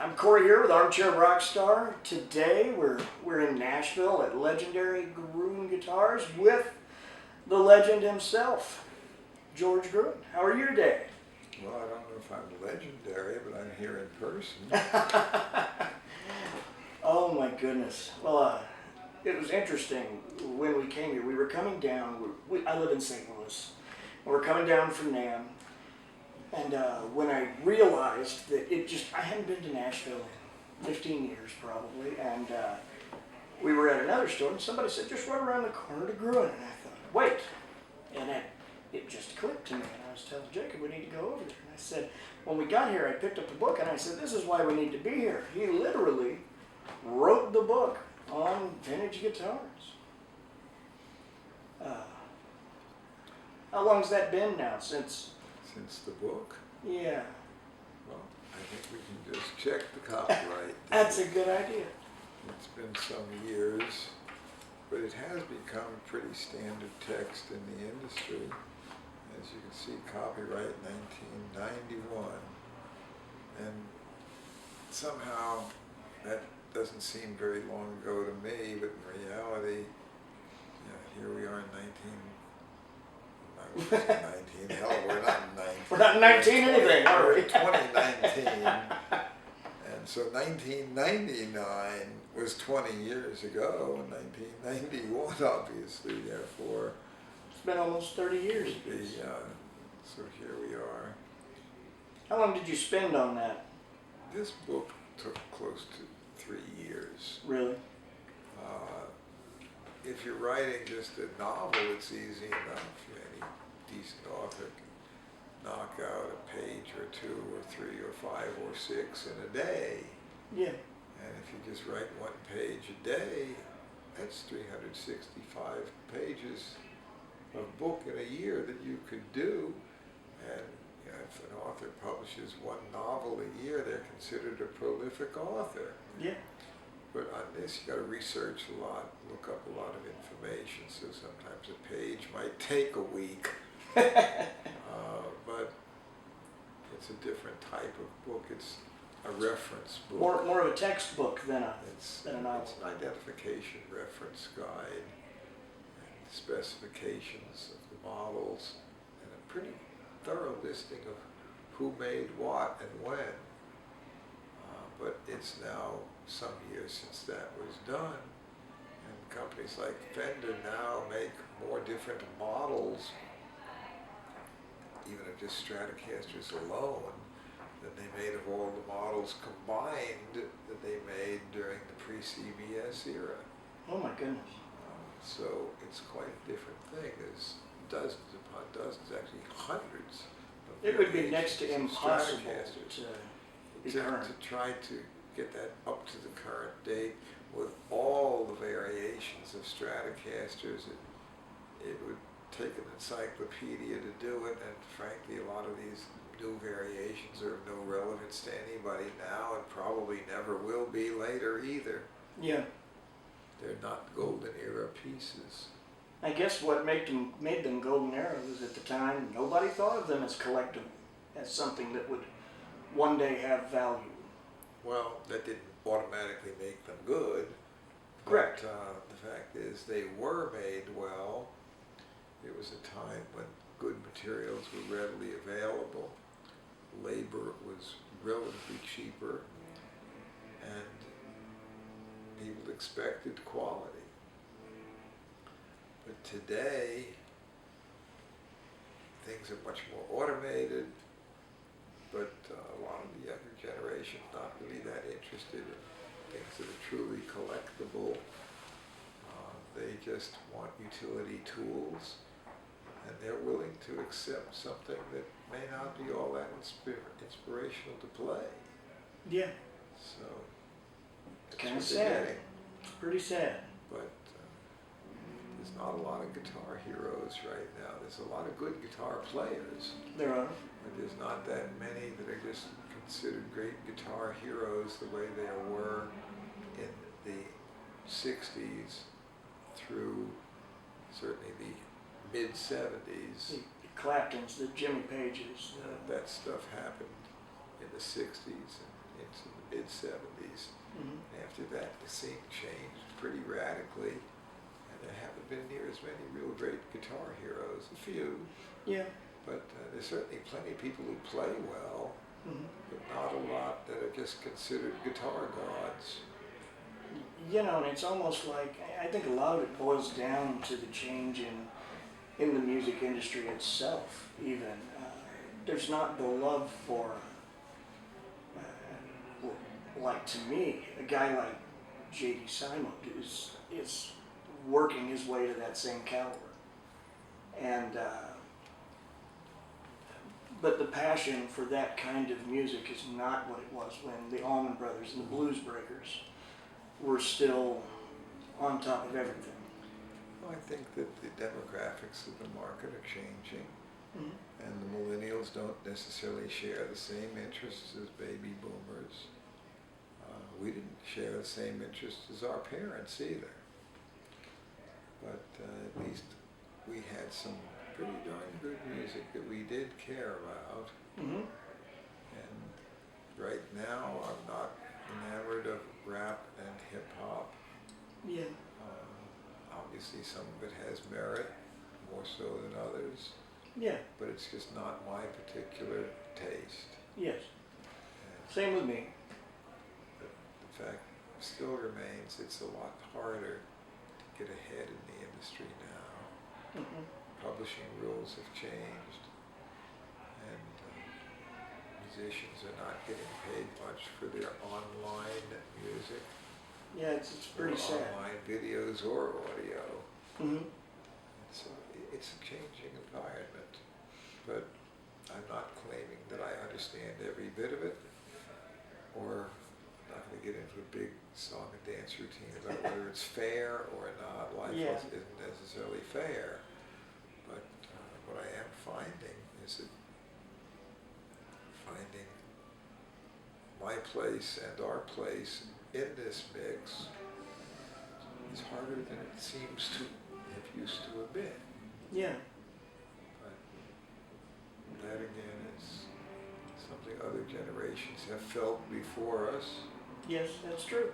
I'm Corey here with Armchair Rockstar. Today we're in Nashville at legendary Gruhn Guitars with the legend himself, George Gruhn. How are you today? Well, I don't know if I'm legendary, but I'm here in person. Oh my goodness. Well, it was interesting when we came here. We were coming down. I live in St. Louis. We're coming down from NAMM. And when I realized that I hadn't been to Nashville in 15 years probably, and we were at another store and somebody said, just run around the corner to Gruhn. And I thought, wait. And it just clicked to me. And I was telling Jacob, we need to go over there. And I said, when we got here, I picked up the book and I said, this is why we need to be here. He literally wrote the book on vintage guitars. How long's that been now? Since the book? Yeah. Well, I think we can just check the copyright. That's a good idea. It's been some years, but it has become pretty standard text in the industry. As you can see, copyright 1991. And somehow that doesn't seem very long ago to me, but in reality, here we are in 19, hell, we're not in 19. We're not in 19 anything, are we? 2019. And so 1999 was 20 years ago, and 1991 obviously, therefore. It's been almost 30 years. So here we are. How long did you spend on that? This book took close to 3 years. Really? If you're writing just a novel, it's easy enough. Any decent author can knock out a page or two or 3 or 5 or 6 in a day. Yeah. And if you just write 1 page a day, that's 365 pages of book in a year that you could do. And if an author publishes 1 novel a year, they're considered a prolific author. Yeah. But on this, you got to research a lot, look up a lot of information, so sometimes a page might take a week. But it's a different type of book. It's a reference book. More of a textbook than a novel. It's an identification reference guide, and specifications of the models, and a pretty thorough listing of who made what and when. But it's now some years since that was done, and companies like Fender now make more different models, even of just Stratocasters alone, than they made of all the models combined that they made during the pre-CBS era. Oh my goodness. So it's quite a different thing. There's dozens upon dozens, actually hundreds of It would be next to variations of impossible Stratocasters. to To try to get that up to the current date with all the variations of Stratocasters, it would take an encyclopedia to do it, and frankly a lot of these new variations are of no relevance to anybody now and probably never will be later either. Yeah. They're not golden era pieces. I guess what made them golden era was at the time nobody thought of them as collectible, as something that would one day have value. Well, that didn't automatically make them good. Correct. But the fact is they were made well. It was a time when good materials were readily available. Labor was relatively cheaper, and people expected quality. But today, things are much more automated, but a lot of the younger generation not really that interested in things that are truly collectible. They just want utility tools, and they're willing to accept something that may not be all that inspirational to play. Yeah. So It's kind of sad. It's pretty sad. But there's not a lot of guitar heroes right now. There's a lot of good guitar players. There are. But there's not that many that are just considered great guitar heroes the way there were in the 60s through certainly the mid-70s. The Claptons, the Jimmy Pages. That stuff happened in the 60s and into the mid-70s. Mhm. After that, the scene changed pretty radically, and there haven't been near as many real great guitar heroes. A few, Yeah. but there's certainly plenty of people who play well, Mhm. but not a lot that are just considered guitar gods. You know, and it's almost like I think a lot of it boils down to the change in the music industry itself. Even there's not the love for, like to me, a guy like J.D. Simon is working his way to that same caliber, and but the passion for that kind of music is not what it was when the Allman Brothers and the Blues Breakers were still on top of everything. Well, I think that the demographics of the market are changing, Mhm. and the millennials don't necessarily share the same interests as baby boomers. We didn't share the same interests as our parents either. But at least we had some pretty darn good music that we did care about. Mhm. And right now, I'm not enamored of rap and hip hop. Yeah. Obviously, some of it has merit, more so than others, Yeah. but it's just not my particular taste. Yes. And Same with me. the fact still remains, it's a lot harder to get ahead in the industry now. Mhm. Publishing rules have changed, and musicians are not getting paid much for their online music, Yeah, it's pretty or sad. online videos or audio. Mhm. So it's a changing environment, but I'm not claiming that I understand every bit of it, or I'm not going to get into a big song and dance routine about whether it's fair or not. Life Yeah. isn't necessarily fair, but what I am finding is that finding my place and our place in this mix is harder than it seems to have used to admit. Yeah. But that again is something other generations have felt before us. Yes, that's true.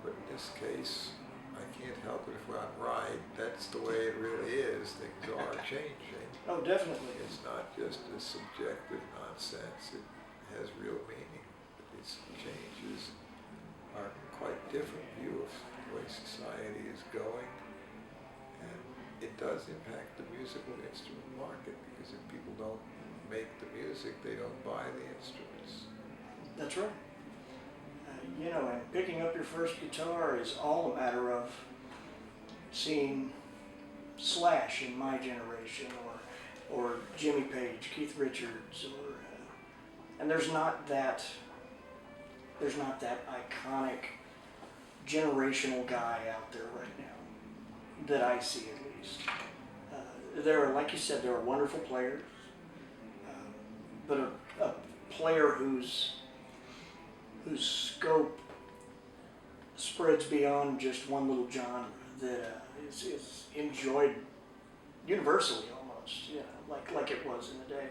But in this case, I can't help it if I'm right. That's the way it really is. Things are changing. Oh, definitely. It's not just a subjective nonsense. It has real meaning. These changes are quite different view of the way society is going. And it does impact the musical instrument market, because if people don't make the music, they don't buy the instruments. That's right. You know, and picking up your first guitar is all a matter of seeing Slash in my generation, or Jimmy Page, Keith Richards, or and there's not that iconic generational guy out there right now that I see, at least. There are, like you said, there are wonderful players, but a player whose scope spreads beyond just one little genre that is enjoyed universally almost, you know, like it was in the day.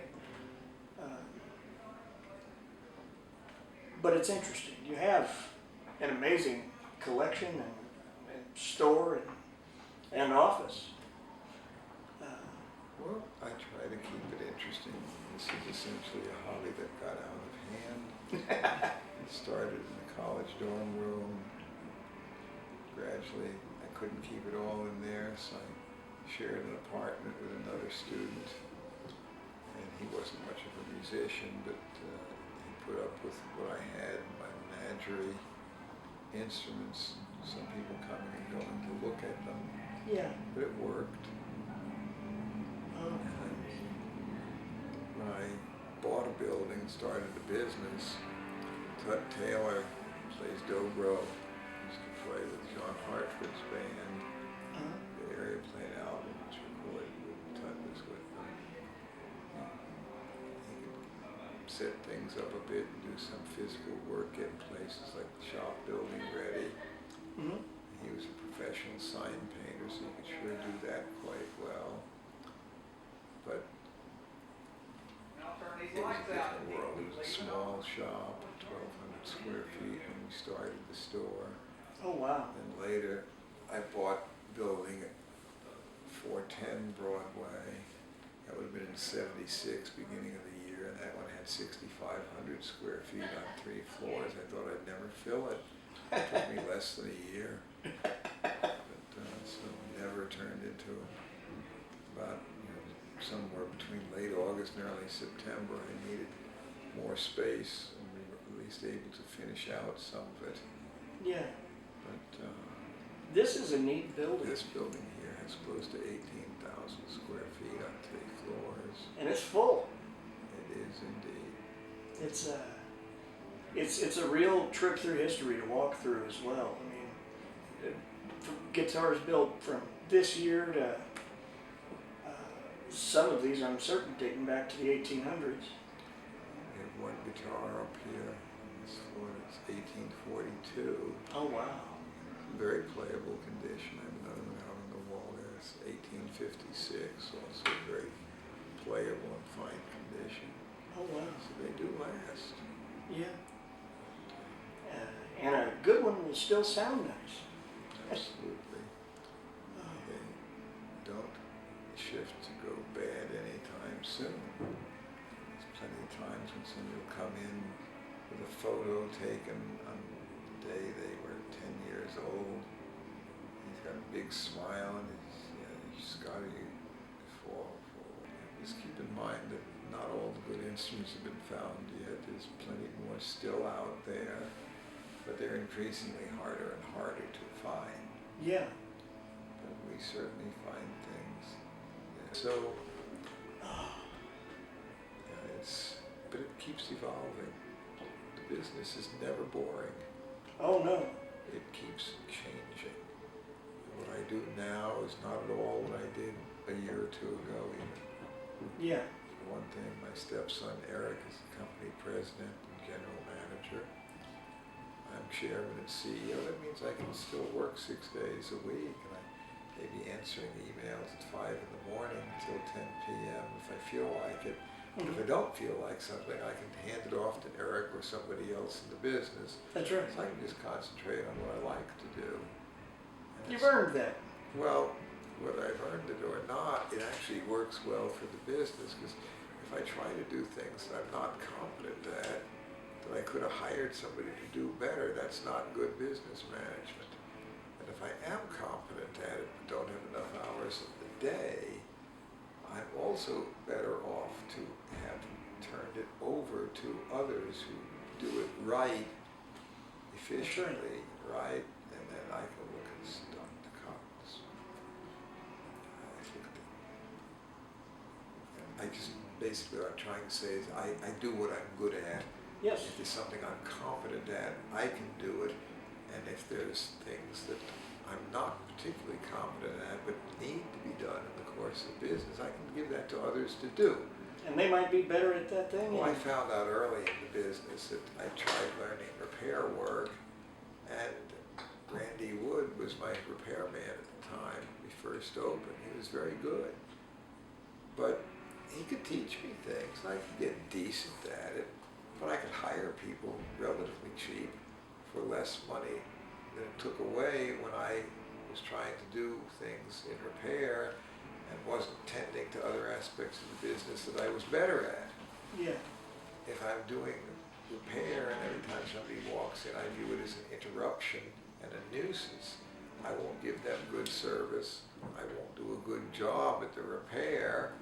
But it's interesting. You have an amazing collection and store and office. Well, I try to keep it interesting. This is essentially a hobby that got out of hand. It started in the college dorm room. Gradually, I couldn't keep it all in there, so I shared an apartment with another student. And he wasn't much of a musician, but he put up with what I had, my menagerie instruments, some people coming and going to look at them. Yeah. But it worked. When I bought a building, started a business, Tut Taylor plays dobro, used to play with John Hartford's band. The area played albums recorded with Tut was with them. He could set things up a bit and do some physical work, get places like the shop building ready. Mm-hmm. He was a professional sign painter, so he could sure do that quite well. But it was a different world. It was a small shop, 12 square feet when we started the store. Oh, wow. And later, I bought building at 410 Broadway. That would have been in '76, beginning of the year, and that one had 6,500 square feet on 3 floors. I thought I'd never fill it. It took me less than a year. But so never turned into about, somewhere between late August and early September. I needed more space, and we were at least able to finish out some of it. Yeah. But This is a neat building. this building here has close to 18,000 square feet on 3 floors. And it's full. It is indeed. It's a real trip through history to walk through as well. I mean, guitars built from this year to some of these, I'm certain, dating back to the 1800s. We have one guitar up here on this floor. It's 1842. Oh, wow. Very playable condition. I have another one out on the wall there. It's 1856. Also very playable and fine condition. Oh, wow. So they do last. Yeah. And a good one will still sound nice. Absolutely. They don't shift to go bad anytime soon. There's plenty of times when somebody will come in with a photo taken on the day they were 10 years old. He's got a big smile and he's got to fall forward. Just keep in mind that not all the good instruments have been found yet. There's plenty more still out there, but they're increasingly harder and harder to find. Yeah. But we certainly find things. So, but it keeps evolving. The business is never boring. Oh, no. It keeps changing. What I do now is not at all what I did a year or two ago even. Yeah. For one thing, my stepson Eric is the company president and general manager. I'm chairman and CEO. That means I can still work 6 days a week, and I may be answering emails at 5 in the morning until 10 p.m. if I feel like it. But if I don't feel like something, I can hand it off to Eric or somebody else in the business. That's right. So I can just concentrate on what I like to do. And You've earned that. well, whether I've earned it or not, it actually works well for the business, because if I try to do things that I'm not competent at, that I could have hired somebody to do better, that's not good business management. And if I am competent at it but don't have enough hours of the day, I'm also better off to have turned it over to others who do it right, efficiently, right, and then I can look at stuff that comes. I just, basically what I'm trying to say is I do what I'm good at. Yes. If there's something I'm competent at, I can do it. And if there's things that I'm not particularly competent at but need to be done in the course of business, I can give that to others to do. And they might be better at that thing. Well, I found out early in the business that I tried learning repair work, and Randy Wood was my repairman at the time we first opened. He was very good. But he could teach me things, and I could get decent at it, but I could hire people relatively cheap for less money than it took away when I was trying to do things in repair and wasn't tending to other aspects of the business that I was better at. Yeah. If I'm doing repair and every time somebody walks in I view it as an interruption and a nuisance, I won't give them good service, I won't do a good job at the repair,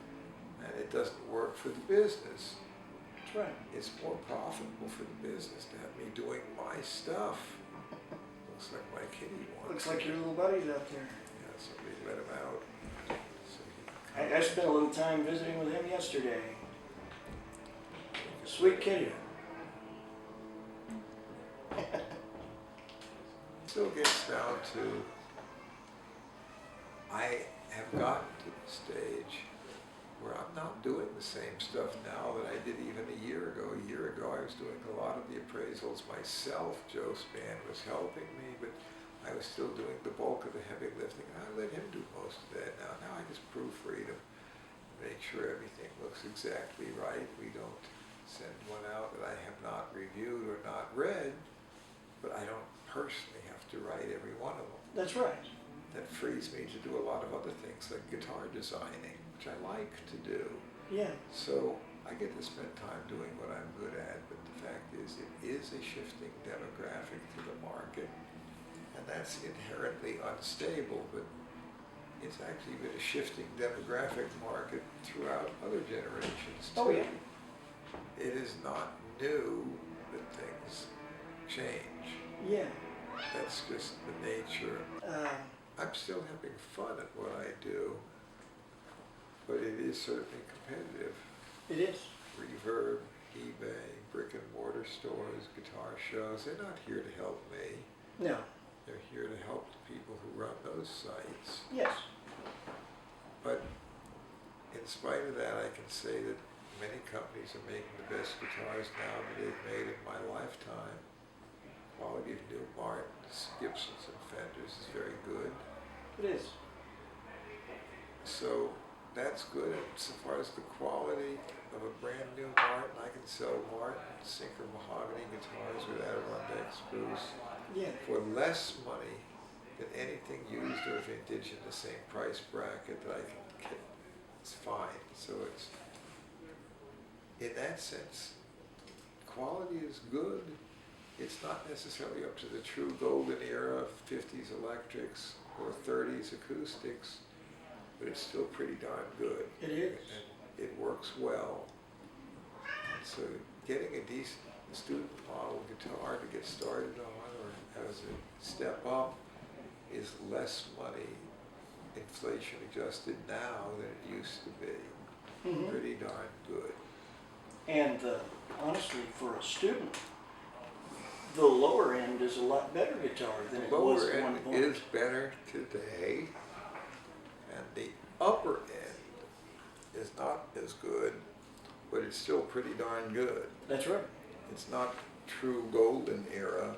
and it doesn't work for the business. That's right. It's more profitable for the business to have me doing my stuff. Looks like my kitty wants. Looks like your little buddy's out there. Yeah, somebody let him out. So I spent a little time visiting with him yesterday. Sweet kitty. Still gets down to, I have gotten to the stage where I'm not doing the same stuff now that I did even a year ago. A year ago I was doing a lot of the appraisals myself. Joe Spann was helping me, but I was still doing the bulk of the heavy lifting. I let him do most of that now. Now I just proofread him, make sure everything looks exactly right. We don't send one out that I have not reviewed or not read, but I don't personally have to write every one of them. That's right. That frees me to do a lot of other things like guitar designing, which I like to do. Yeah. So I get to spend time doing what I'm good at, but the fact is it is a shifting demographic to the market, and that's inherently unstable, but it's actually been a shifting demographic market throughout other generations too. Oh yeah. It is not new that things change. Yeah. That's just the nature. I'm still having fun at what I do, but it is certainly competitive. It is. Reverb, eBay, brick and mortar stores, guitar shows, they're not here to help me. No. They're here to help the people who run those sites. Yes. But in spite of that, I can say that many companies are making the best guitars now that they've made in my lifetime. Quality of new Martins, Gibsons, and Fenders is very good. It is. So that's good. And so far as the quality of a brand new Martin, I can sell Martin Sinker mahogany guitars with Adirondack spruce Yeah. for less money than anything used or vintage in the same price bracket that I can get. It's fine. So it's, in that sense, quality is good. It's not necessarily up to the true golden era of 50s electrics or 30s acoustics, but it's still pretty darn good. It is. And it works well. And so getting a decent student model guitar to get started on or as a step up is less money, inflation adjusted now than it used to be. Mhm. Pretty darn good. And honestly, for a student, the lower end is a lot better guitar than it was Lower at one end point. is better today, and the upper end is not as good, but it's still pretty darn good. That's right. It's not true golden era,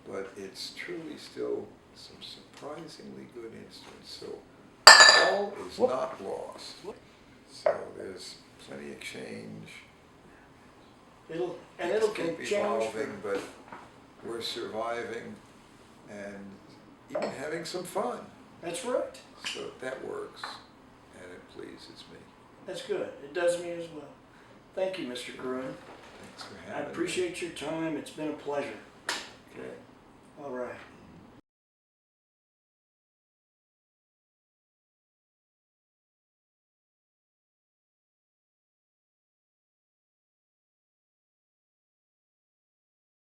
but it's truly still some surprisingly good instruments. So all is not lost. So there's plenty of change. It'll Things keep keep change. evolving, but we're surviving and even having some fun. That's right. So that works, and it pleases me. That's good. It does me as well. Thank you, Mr. Gruhn. Thanks for I having me. appreciate your time. It's been a pleasure. Okay. All right.